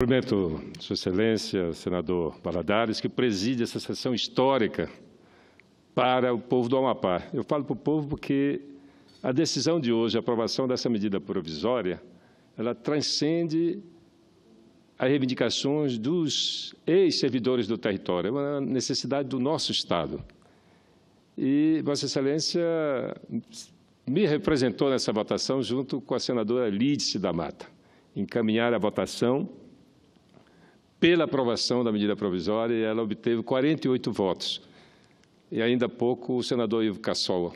Cumprimento Sua Excelência, senador Valadares, que preside essa sessão histórica para o povo do Amapá. Eu falo para o povo porque a decisão de hoje, a aprovação dessa medida provisória, ela transcende as reivindicações dos ex-servidores do território, é uma necessidade do nosso Estado. E Vossa Excelência me representou nessa votação junto com a senadora Lídice da Mata, encaminhar a votação pela aprovação da medida provisória, e ela obteve 48 votos. E ainda há pouco o senador Ivo Cassol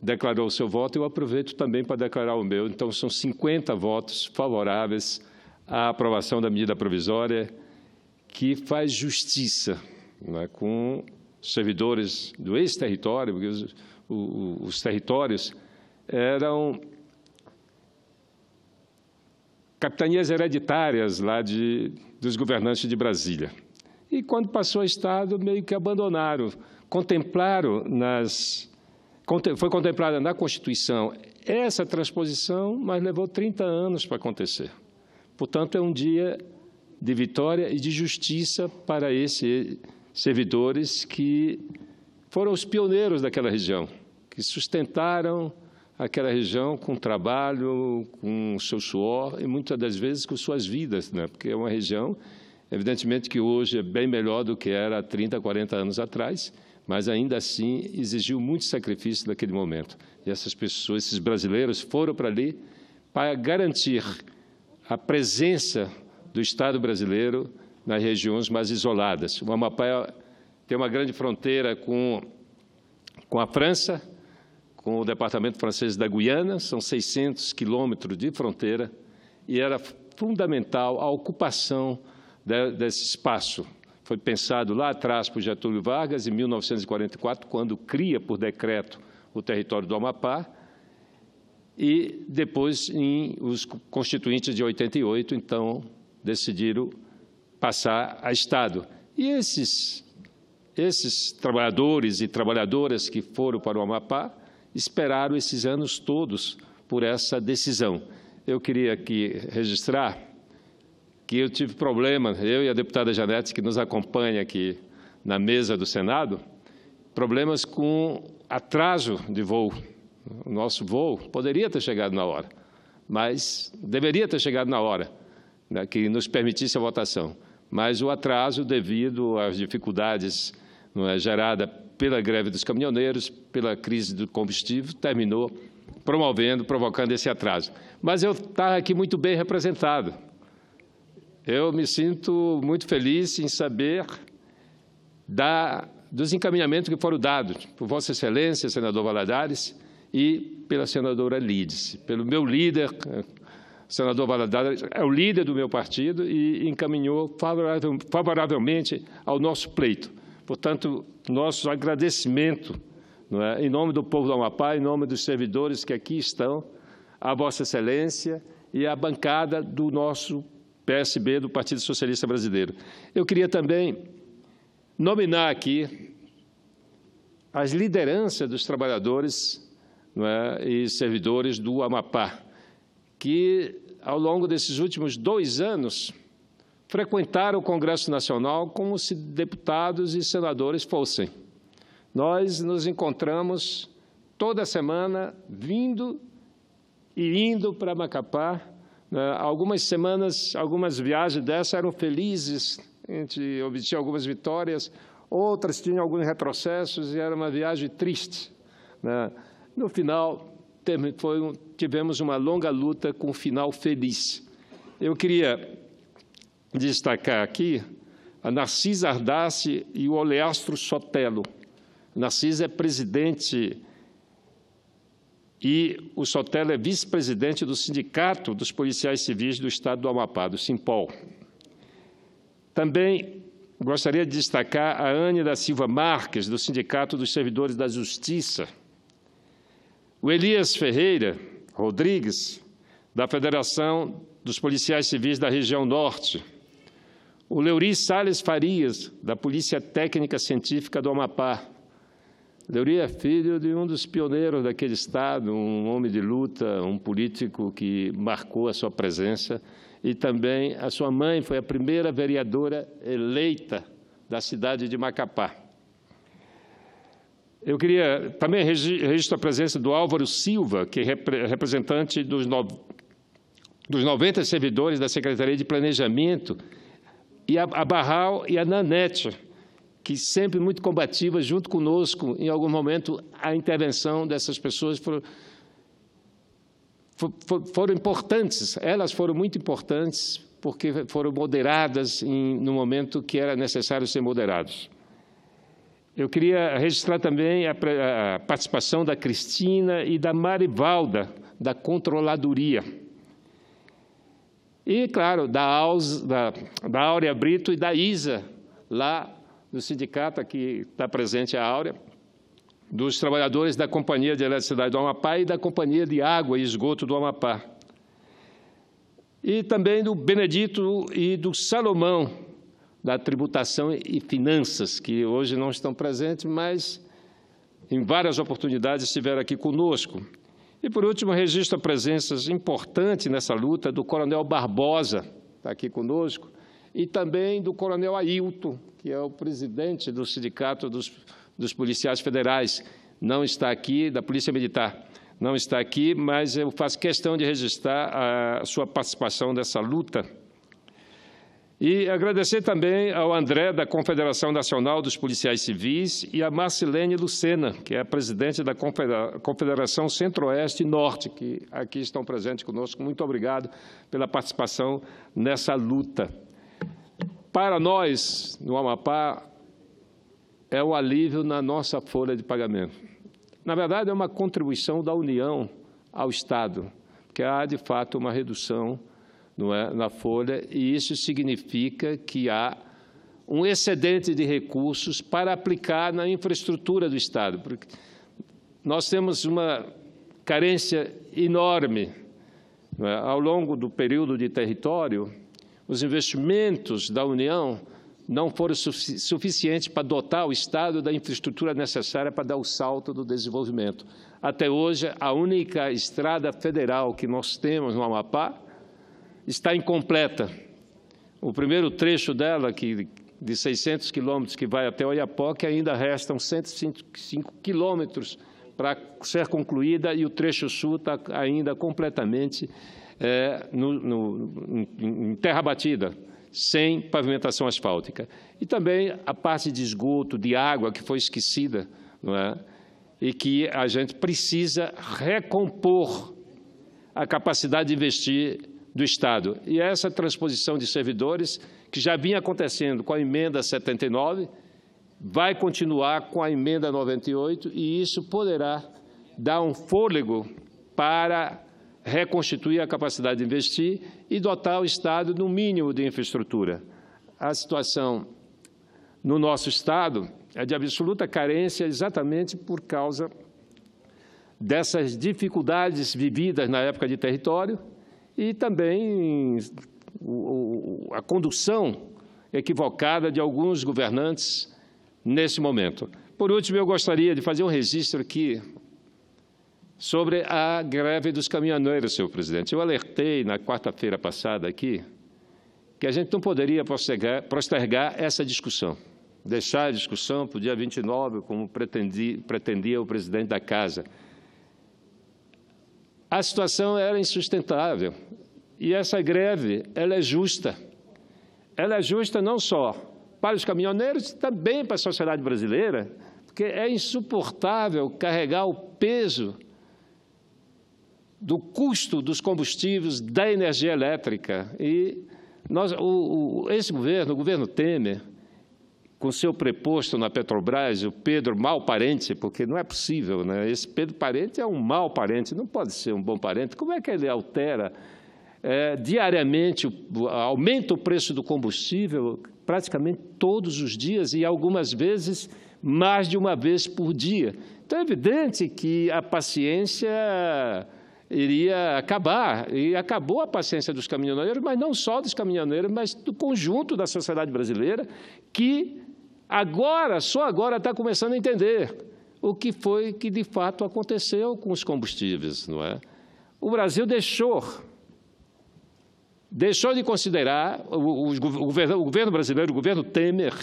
declarou o seu voto, eu aproveito também para declarar o meu. Então, são 50 votos favoráveis à aprovação da medida provisória, que faz justiça, né, com os servidores do ex-território, porque os territórios eram capitanias hereditárias lá dos governantes de Brasília. E, quando passou a Estado, meio que abandonaram, foi contemplada na Constituição essa transposição, mas levou 30 anos para acontecer. Portanto, é um dia de vitória e de justiça para esses servidores que foram os pioneiros daquela região, que sustentaram aquela região com trabalho, com seu suor e, muitas das vezes, com suas vidas, né? Porque é uma região, evidentemente, que hoje é bem melhor do que era há 30, 40 anos atrás, mas, ainda assim, exigiu muito sacrifício naquele momento. E essas pessoas, esses brasileiros, foram para ali para garantir a presença do Estado brasileiro nas regiões mais isoladas. O Amapá tem uma grande fronteira com a França, com o departamento francês da Guiana, são 600 quilômetros de fronteira, e era fundamental a ocupação desse espaço. Foi pensado lá atrás por Getúlio Vargas, em 1944, quando cria, por decreto, o território do Amapá, e depois, os constituintes de 88, então, decidiram passar a Estado. E esses trabalhadores e trabalhadoras que foram para o Amapá esperaram esses anos todos por essa decisão. Eu queria aqui registrar que eu tive problema, eu e a deputada Janete, que nos acompanha aqui na mesa do Senado, problemas com atraso de voo. O nosso voo poderia ter chegado na hora, mas deveria ter chegado na hora, né, que nos permitisse a votação. Mas o atraso, devido às dificuldades geradas pela greve dos caminhoneiros, pela crise do combustível, terminou provocando esse atraso. Mas eu estava aqui muito bem representado. Eu me sinto muito feliz em saber dos encaminhamentos que foram dados por Vossa Excelência, senador Valadares, e pela senadora Lídice, pelo meu líder, o senador Valadares é o líder do meu partido e encaminhou favoravelmente ao nosso pleito. Portanto, nosso agradecimento, em nome do povo do Amapá, em nome dos servidores que aqui estão, à Vossa Excelência e à bancada do nosso PSB, do Partido Socialista Brasileiro. Eu queria também nominar aqui as lideranças dos trabalhadores e servidores do Amapá, que, ao longo desses últimos 2 anos, frequentaram o Congresso Nacional como se deputados e senadores fossem. Nós nos encontramos toda semana, vindo e indo para Macapá. Algumas semanas, algumas viagens dessas eram felizes, a gente obtinha algumas vitórias, outras tinham alguns retrocessos e era uma viagem triste. No final, tivemos uma longa luta com um final feliz. Eu queria destacar aqui a Narcisa Ardassi e o Oleastro Sotelo. Narcisa é presidente e o Sotelo é vice-presidente do Sindicato dos Policiais Civis do Estado do Amapá, do Simpol. Também gostaria de destacar a Ane da Silva Marques, do Sindicato dos Servidores da Justiça, o Elias Ferreira Rodrigues, da Federação dos Policiais Civis da Região Norte, o Leuri Salles Farias, da Polícia Técnica Científica do Amapá. Leuri é filho de um dos pioneiros daquele Estado, um homem de luta, um político que marcou a sua presença e também a sua mãe foi a primeira vereadora eleita da cidade de Macapá. Eu queria também registrar a presença do Álvaro Silva, que é representante dos 90 servidores da Secretaria de Planejamento, e a Barral e a Nanete, que sempre muito combativas junto conosco. Em algum momento, a intervenção dessas pessoas foram importantes. Elas foram muito importantes porque foram moderadas no momento que era necessário ser moderados. Eu queria registrar também a participação da Cristina e da Marivalda, da Controladoria. E, claro, da Áurea Brito e da Isa, lá do sindicato, aqui está presente a Áurea, dos trabalhadores da Companhia de Eletricidade do Amapá e da Companhia de Água e Esgoto do Amapá. E também do Benedito e do Salomão, da Tributação e Finanças, que hoje não estão presentes, mas em várias oportunidades estiveram aqui conosco. E, por último, registro a presença importante nessa luta do Coronel Barbosa, está aqui conosco, e também do Coronel Ailton, que é o presidente do Sindicato dos Policiais Federais, não está aqui, da Polícia Militar, não está aqui, mas eu faço questão de registrar a sua participação nessa luta. E agradecer também ao André, da Confederação Nacional dos Policiais Civis, e a Marcilene Lucena, que é a presidente da Confederação Centro-Oeste e Norte, que aqui estão presentes conosco. Muito obrigado pela participação nessa luta. Para nós, no Amapá, é um alívio na nossa folha de pagamento. Na verdade, é uma contribuição da União ao Estado, que há, de fato, uma redução na folha, e isso significa que há um excedente de recursos para aplicar na infraestrutura do Estado, porque nós temos uma carência enorme. Ao longo do período de território, os investimentos da União não foram suficientes para dotar o Estado da infraestrutura necessária para dar o salto do desenvolvimento. Até hoje, a única estrada federal que nós temos no Amapá está incompleta. O primeiro trecho dela, de 600 quilômetros, que vai até Oiapoque, ainda restam 105 quilômetros para ser concluída, e o trecho sul está ainda completamente em terra batida, sem pavimentação asfáltica. E também a parte de esgoto, de água, que foi esquecida, não é? E que a gente precisa recompor a capacidade de investir do Estado. E essa transposição de servidores, que já vinha acontecendo com a emenda 79, vai continuar com a emenda 98, e isso poderá dar um fôlego para reconstituir a capacidade de investir e dotar o Estado no mínimo de infraestrutura. A situação no nosso Estado é de absoluta carência exatamente por causa dessas dificuldades vividas na época de território e também a condução equivocada de alguns governantes nesse momento. Por último, eu gostaria de fazer um registro aqui sobre a greve dos caminhoneiros, senhor presidente. Eu alertei na quarta-feira passada aqui que a gente não poderia postergar essa discussão, deixar a discussão para o dia 29, como pretendia o presidente da Casa. A situação era insustentável e essa greve ela é justa. Ela é justa não só para os caminhoneiros, também para a sociedade brasileira, porque é insuportável carregar o peso do custo dos combustíveis, da energia elétrica. E esse governo, o governo Temer, com seu preposto na Petrobras, o Pedro mau parente, porque não é possível, né? Esse Pedro parente é um mau parente, não pode ser um bom parente. Como é que ele altera diariamente, aumenta o preço do combustível praticamente todos os dias e algumas vezes mais de uma vez por dia? Então, é evidente que a paciência iria acabar, e acabou a paciência dos caminhoneiros, mas não só dos caminhoneiros, mas do conjunto da sociedade brasileira, que agora, só agora, está começando a entender o que foi que, de fato, aconteceu com os combustíveis, não é? O Brasil deixou deixou de considerar, o governo brasileiro, o governo Temer,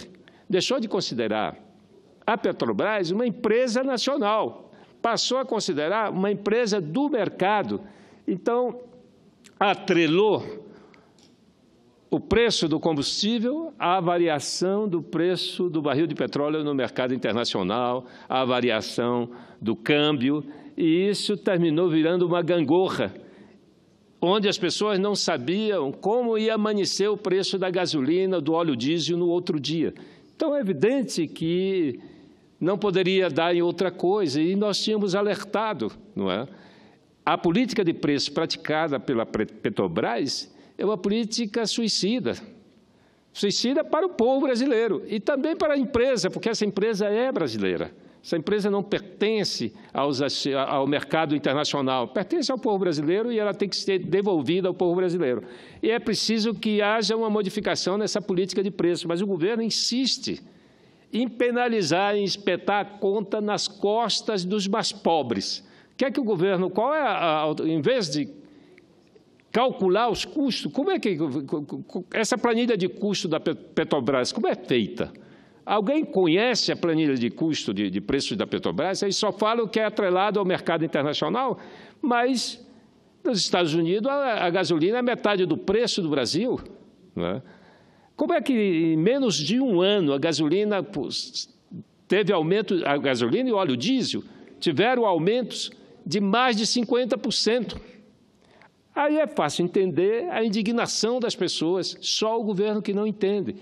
deixou de considerar a Petrobras uma empresa nacional, passou a considerar uma empresa do mercado. Então, atrelou o preço do combustível à variação do preço do barril de petróleo no mercado internacional, à variação do câmbio, e isso terminou virando uma gangorra, onde as pessoas não sabiam como ia amanhecer o preço da gasolina, do óleo diesel no outro dia. Então, é evidente que não poderia dar em outra coisa, e nós tínhamos alertado, não é? A política de preço praticada pela Petrobras é uma política suicida. Suicida para o povo brasileiro e também para a empresa, porque essa empresa é brasileira. Essa empresa não pertence ao mercado internacional, pertence ao povo brasileiro e ela tem que ser devolvida ao povo brasileiro. E é preciso que haja uma modificação nessa política de preço, mas o governo insiste em penalizar, em espetar a conta nas costas dos mais pobres. Quer que o governo, em vez de calcular os custos, como é que essa planilha de custo da Petrobras, como é feita? Alguém conhece a planilha de custo de preços da Petrobras? Eles só falam que é atrelado ao mercado internacional, mas nos Estados Unidos a gasolina é metade do preço do Brasil, não é? Como é que em menos de um ano a gasolina teve aumento, a gasolina e o óleo diesel tiveram aumentos de mais de 50%. Aí é fácil entender a indignação das pessoas, só o governo que não entende.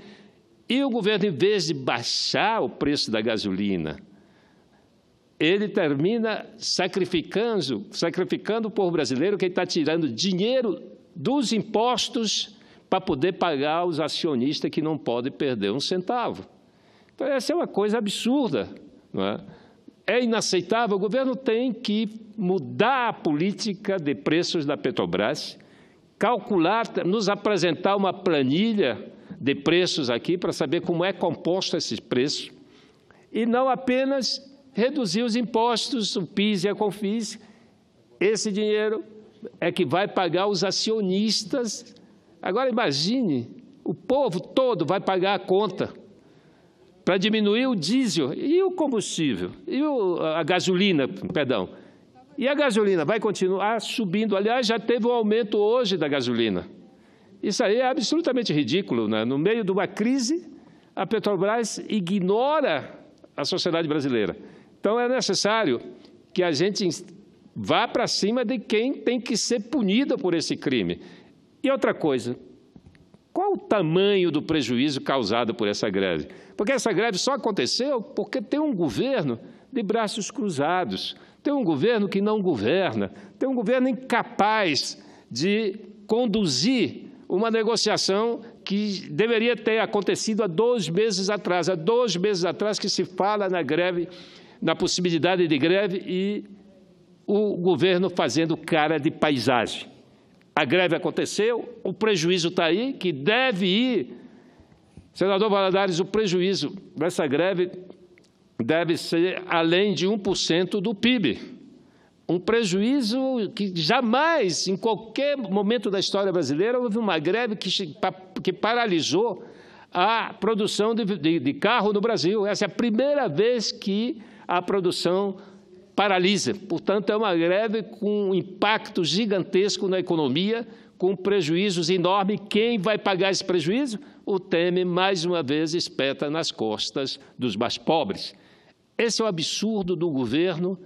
E o governo, em vez de baixar o preço da gasolina, ele termina sacrificando o povo brasileiro, que está tirando dinheiro dos impostos para poder pagar os acionistas que não podem perder um centavo. Então, essa é uma coisa absurda, não é? É inaceitável. O governo tem que mudar a política de preços da Petrobras, calcular, nos apresentar uma planilha de preços aqui para saber como é composto esses preços e não apenas reduzir os impostos, o PIS e a COFINS. Esse dinheiro é que vai pagar os acionistas. Agora, imagine, o povo todo vai pagar a conta para diminuir o diesel e o combustível, e a gasolina, perdão. E a gasolina vai continuar subindo. Aliás, já teve um aumento hoje da gasolina. Isso aí é absolutamente ridículo, né? No meio de uma crise, a Petrobras ignora a sociedade brasileira. Então, é necessário que a gente vá para cima de quem tem que ser punido por esse crime. E outra coisa, qual o tamanho do prejuízo causado por essa greve? Porque essa greve só aconteceu porque tem um governo de braços cruzados, tem um governo que não governa, tem um governo incapaz de conduzir uma negociação que deveria ter acontecido há 2 meses atrás. Há 2 meses atrás que se fala na greve, na possibilidade de greve e o governo fazendo cara de paisagem. A greve aconteceu, o prejuízo está aí, que deve ir. Senador Valadares, o prejuízo dessa greve deve ser além de 1% do PIB. Um prejuízo que jamais, em qualquer momento da história brasileira, houve uma greve que paralisou a produção de carro no Brasil. Essa é a primeira vez que a produção paralisa. Portanto, é uma greve com um impacto gigantesco na economia, com prejuízos enormes. Quem vai pagar esse prejuízo? O Temer, mais uma vez, espeta nas costas dos mais pobres. Esse é o absurdo do governo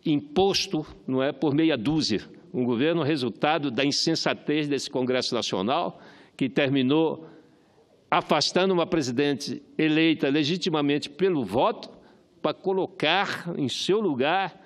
imposto, não é, por meia dúzia. Um governo resultado da insensatez desse Congresso Nacional, que terminou afastando uma presidente eleita legitimamente pelo voto, para colocar em seu lugar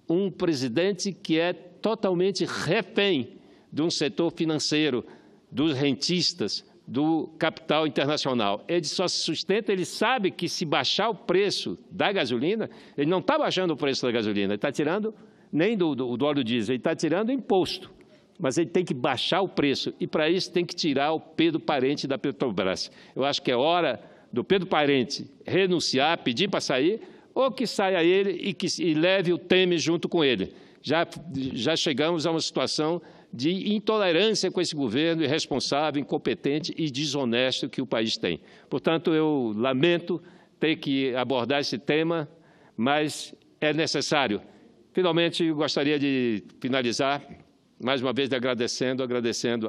um presidente que é totalmente refém de um setor financeiro, dos rentistas, do capital internacional. Ele só se sustenta, ele sabe que se baixar o preço da gasolina, ele não está baixando o preço da gasolina, ele está tirando nem do óleo diesel, ele está tirando imposto, mas ele tem que baixar o preço e, para isso, tem que tirar o Pedro Parente da Petrobras. Eu acho que é hora do Pedro Parente renunciar, pedir para sair, ou que saia ele e leve o Temer junto com ele. Já chegamos a uma situação de intolerância com esse governo irresponsável, incompetente e desonesto que o país tem. Portanto, eu lamento ter que abordar esse tema, mas é necessário. Finalmente, eu gostaria de finalizar, mais uma vez, agradecendo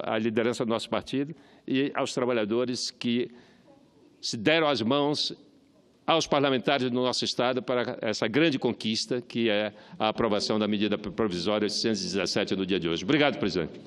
à liderança do nosso partido e aos trabalhadores que se deram as mãos aos parlamentares do nosso Estado para essa grande conquista, que é a aprovação da medida provisória 817 no dia de hoje. Obrigado, presidente.